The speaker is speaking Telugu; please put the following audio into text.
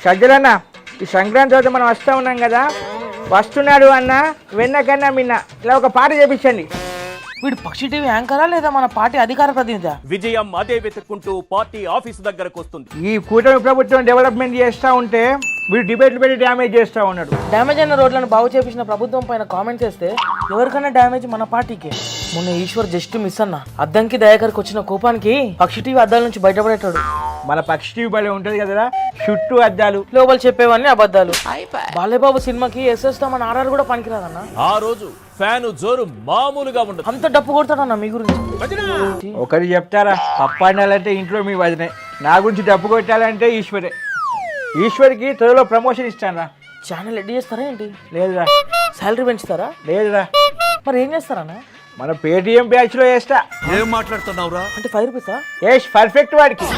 సజ్జలన్న ఈ సంక్రాంతి రోజు మనం వస్తూ ఉన్నాం కదా, వస్తున్నాడు అన్న వెన్నకన్నా మిన్న ఇలా ఒక పాట చేపించండి. వీడు పక్షి టీవీ యాంకరా లేదా మన పార్టీ అధికార ప్రతినిధి? విజయం అదే వెతుక్కుంటూ పార్టీ ఆఫీసు దగ్గరకు వస్తుంది. ఈ కూటమి ప్రభుత్వం డెవలప్మెంట్ చేస్తూ ఉంటే వీడు డిబేట్లు పెట్టి డ్యామేజ్ చేస్తూ ఉన్నాడు. డ్యామేజ్ అయిన రోడ్లను బాగు చేపించిన ప్రభుత్వం పైన కామెంట్ చేస్తే ఎవరికైనా డ్యామేజ్ మన పార్టీకి. మొన్న ఈశ్వర్ జస్ట్ మిస్ అన్న అద్దంకి దయాకర్కి వచ్చిన కోపానికి పక్షి టీవీ అద్దాల నుంచి బయటపడేటాడు. మన పక్షి టీవీ బలే ఉంటది కదా, చుట్టూ అద్దాలు, లోపల చెప్పేవన్నీ అబద్ధాలు. బాలేబాబు సినిమాకి ఎస్ఎస్ మన ఆర్ఆర్ కూడా పనికిరాదన్న. ఆ రోజు ఫ్యాను జోరు మామూలుగా ఉండదు. అంత డప్పు కొడతాడన్న మీ గురించి. ఒకటి చెప్తారా, పప్పు వండాలంటే ఇంట్లో మీ వదినే, నా గురించి డబ్బు కొట్టాలంటే ఈశ్వరే. ఈశ్వర్కి త్వరలో ప్రమోషన్ ఇస్తాను. ఛానల్ ఎడ్ చేస్తారా ఏంటి? లేదురా. శాలరీ పెంచుతారా? లేదురా. మరి ఏం చేస్తారన్న? మన పేటిఎం బ్యాచ్ లో వేస్తా. ఏం మాట్లాడుతున్నావురా? అంటే 5 రూపీసా? పర్ఫెక్ట్ వాడికి.